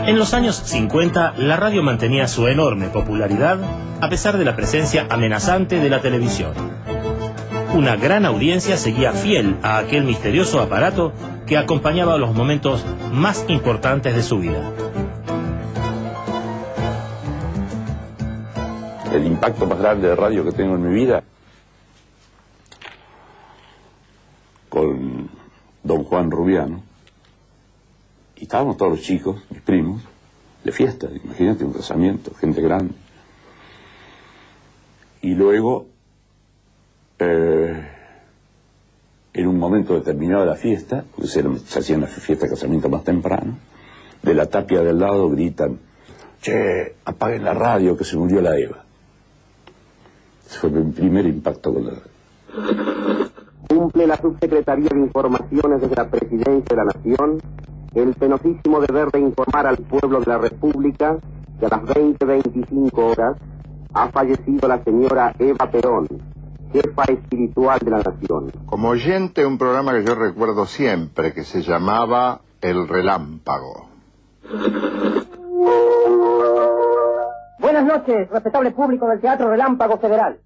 En los años 50, la radio mantenía su enorme popularidad a pesar de la presencia amenazante de la televisión. Una gran audiencia seguía fiel a aquel misterioso aparato que acompañaba los momentos más importantes de su vida. El impacto más grande de radio que tengo en mi vida, con don Juan Rubiano, y estábamos todos los chicos, mis primos, de fiesta, imagínate, un casamiento, gente grande. Y luego, en un momento determinado de la fiesta, porque se hacían las fiestas de casamiento más temprano, de la tapia del lado gritan: che, apaguen la radio que se murió la Eva. Ese fue mi primer impacto con la radio. Cumple la Subsecretaría de Informaciones desde la Presidencia de la Nación el penosísimo deber de informar al pueblo de la República que a las 20:25 horas ha fallecido la señora Eva Perón, jefa espiritual de la Nación. Como oyente, un programa que yo recuerdo siempre, que se llamaba El Relámpago. Buenas noches, respetable público del Teatro Relámpago Federal.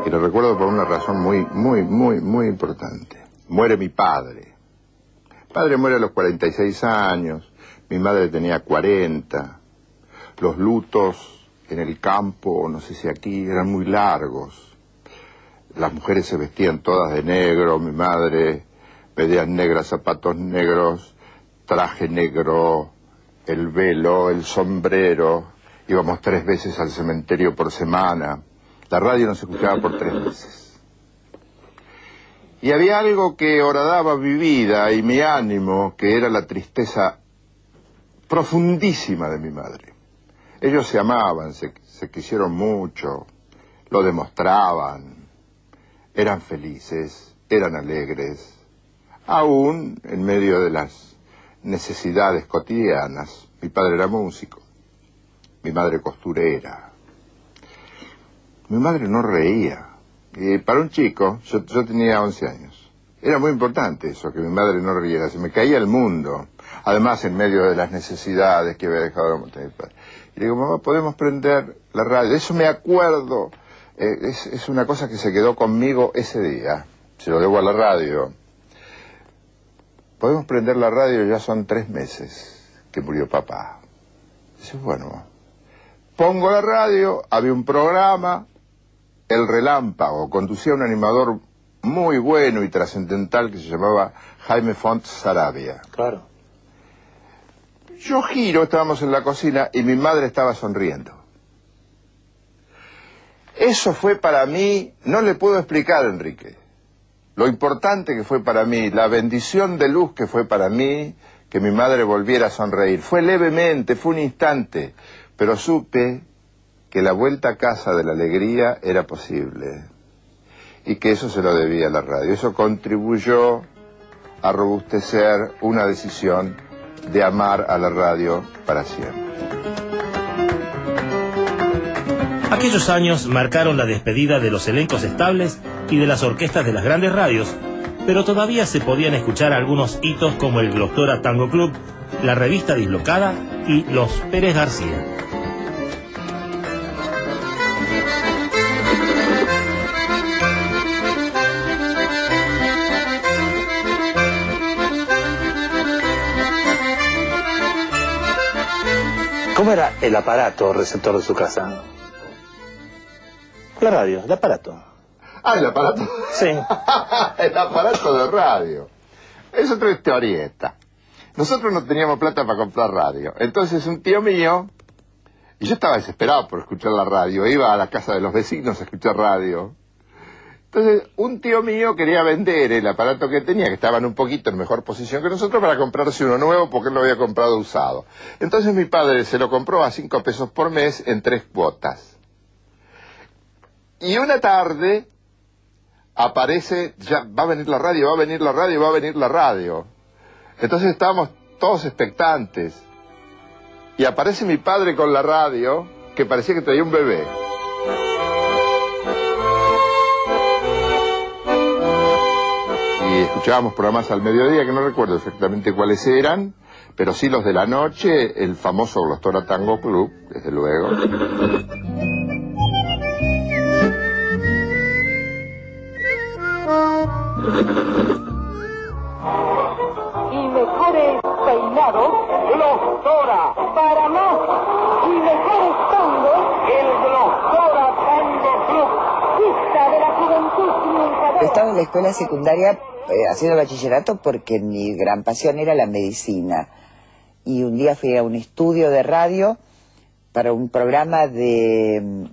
Y lo recuerdo por una razón muy importante. Muere mi padre. Mi padre muere a los 46 años, mi madre tenía 40. Los lutos en el campo, no sé si aquí, eran muy largos. Las mujeres se vestían todas de negro, mi madre, medias negras, zapatos negros, traje negro, el velo, el sombrero. Íbamos 3 veces al cementerio por semana. La radio no se escuchaba por 3 meses. Y había algo que horadaba mi vida y mi ánimo, que era la tristeza profundísima de mi madre. Ellos se amaban, se quisieron mucho, lo demostraban, eran felices, eran alegres, aún en medio de las necesidades cotidianas. Mi padre era músico, mi madre costurera. Mi madre no reía. Y para un chico, yo tenía 11 años, era muy importante eso, que mi madre no riera, se me caía el mundo. Además, en medio de las necesidades que había dejado la montaña. Y le digo: mamá, ¿podemos prender la radio? Eso me acuerdo, es una cosa que se quedó conmigo ese día, se lo debo a la radio. ¿Podemos prender la radio? Ya son 3 meses que murió papá. Dice: bueno, pongo la radio, había un programa, El Relámpago, conducía un animador muy bueno y trascendental que se llamaba Jaime Font Saravia. Claro. Yo giro, estábamos en la cocina y mi madre estaba sonriendo. Eso fue para mí, no le puedo explicar, Enrique, lo importante que fue para mí, la bendición de luz que fue para mí, que mi madre volviera a sonreír. Fue levemente, fue un instante, pero supe que la vuelta a casa de la alegría era posible y que eso se lo debía a la radio. Eso contribuyó a robustecer una decisión de amar a la radio para siempre. Aquellos años marcaron la despedida de los elencos estables y de las orquestas de las grandes radios, pero todavía se podían escuchar algunos hitos como el Glostora Tango Club, la revista Dislocada y los Pérez García. ¿Cómo era el aparato receptor de su casa? La radio, el aparato. Ah, el aparato. Sí. El aparato de radio. Es otra historieta. Nosotros no teníamos plata para comprar radio. Entonces un tío mío, y yo estaba desesperado por escuchar la radio, iba a la casa de los vecinos a escuchar radio. Entonces un tío mío quería vender el aparato que tenía, que estaba en un poquito en mejor posición que nosotros, para comprarse uno nuevo porque él lo había comprado usado. Entonces mi padre se lo compró a 5 pesos por mes en 3 cuotas. Y una tarde aparece, ya va a venir la radio, va a venir la radio, va a venir la radio. Entonces estábamos todos expectantes. Y aparece mi padre con la radio, que parecía que traía un bebé. y escuchábamos programas al mediodía, que no recuerdo exactamente cuáles eran, pero sí los de la noche, el famoso Glostora Tango Club, desde luego. Y mejores peinados, Glostora. Para más y mejores tangos, el Glostora Tango Club. Fiesta de la juventud triunfadora. Estaba en la escuela secundaria haciendo bachillerato porque mi gran pasión era la medicina. Y un día fui a un estudio de radio para un programa de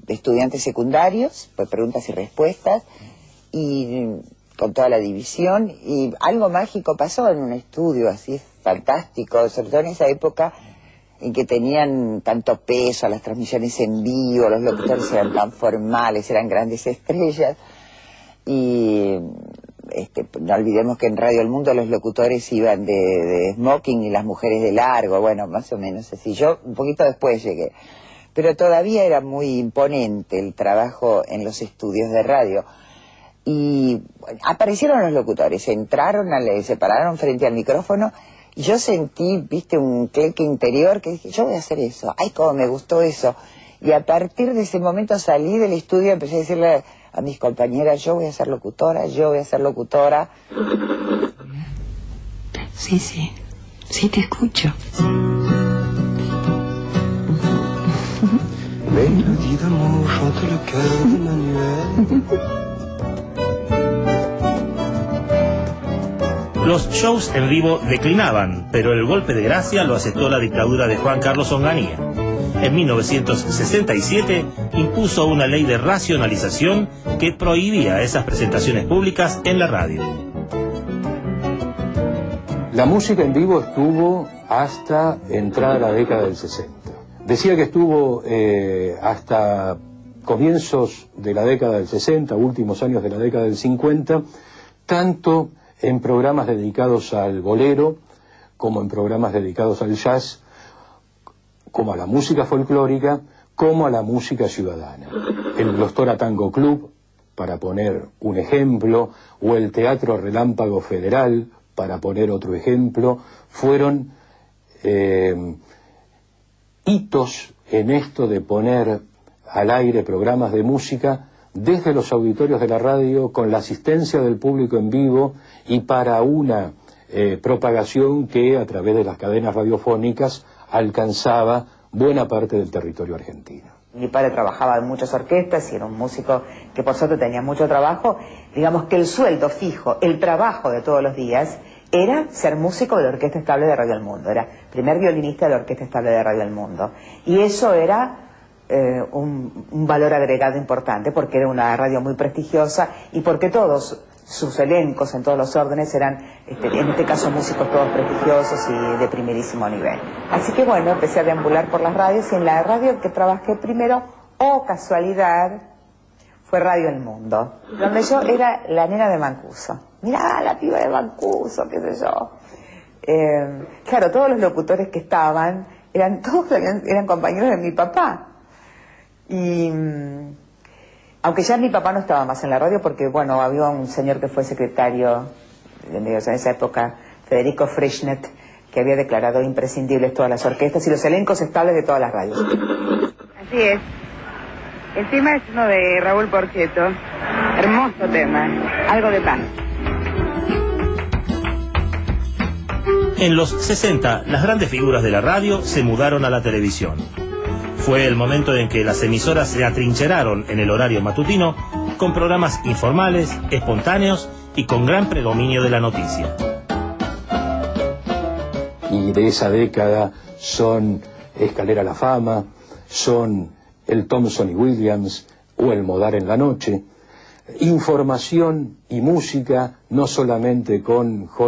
estudiantes secundarios, pues preguntas y respuestas, y con toda la división, y algo mágico pasó en un estudio así fantástico, sobre todo en esa época en que tenían tanto peso las transmisiones en vivo, los locutores eran tan formales, eran grandes estrellas, y no olvidemos que en Radio El Mundo los locutores iban de smoking y las mujeres de largo, bueno, más o menos así. Yo un poquito después llegué, pero todavía era muy imponente el trabajo en los estudios de radio. Y aparecieron los locutores, entraron, se pararon frente al micrófono, y yo sentí, viste, un clic interior que dije, yo voy a hacer eso, ay, cómo me gustó eso. Y a partir de ese momento salí del estudio y empecé a decirle a mis compañeras, yo voy a ser locutora, yo voy a ser locutora. Sí, sí te escucho. Mélodie d'amour chante le cœur de Manuel. Los shows en vivo declinaban, pero el golpe de gracia lo aceptó la dictadura de Juan Carlos Onganía. En 1967 impuso una ley de racionalización que prohibía esas presentaciones públicas en la radio. La música en vivo estuvo hasta entrada la década del 60. Decía que estuvo hasta comienzos de la década del 60, últimos años de la década del 50, tanto en programas dedicados al bolero, como en programas dedicados al jazz, como a la música folclórica, como a la música ciudadana. El Glostora Tango Club, para poner un ejemplo, o el Teatro Relámpago Federal, para poner otro ejemplo, fueron hitos en esto de poner al aire programas de música desde los auditorios de la radio, con la asistencia del público en vivo, y para una propagación que a través de las cadenas radiofónicas alcanzaba buena parte del territorio argentino. Mi padre trabajaba en muchas orquestas y era un músico que por suerte tenía mucho trabajo. Digamos que el sueldo fijo, el trabajo de todos los días, era ser músico de la Orquesta Estable de Radio El Mundo. Era primer violinista de la Orquesta Estable de Radio El Mundo. Y eso era un valor agregado importante, porque era una radio muy prestigiosa y porque todos sus elencos en todos los órdenes eran, en este caso, músicos todos prestigiosos y de primerísimo nivel. Así que bueno, empecé a deambular por las radios, y en la radio que trabajé primero, casualidad, fue Radio El Mundo, donde yo era la nena de Mancuso. Mirá, la piba de Mancuso, qué sé yo. Claro, todos los locutores que estaban, eran compañeros de mi papá. Y aunque ya mi papá no estaba más en la radio, porque bueno, había un señor que fue secretario en esa época, Federico Frischnet, que había declarado imprescindibles todas las orquestas y los elencos estables de todas las radios. Así es. El tema es uno de Raúl Porcheto. Hermoso tema. Algo de paz. En los 60, las grandes figuras de la radio se mudaron a la televisión. Fue el momento en que las emisoras se atrincheraron en el horario matutino con programas informales, espontáneos y con gran predominio de la noticia. Y de esa década son Escalera a la Fama, son el Thompson y Williams o el Modar en la Noche. Información y música, no solamente con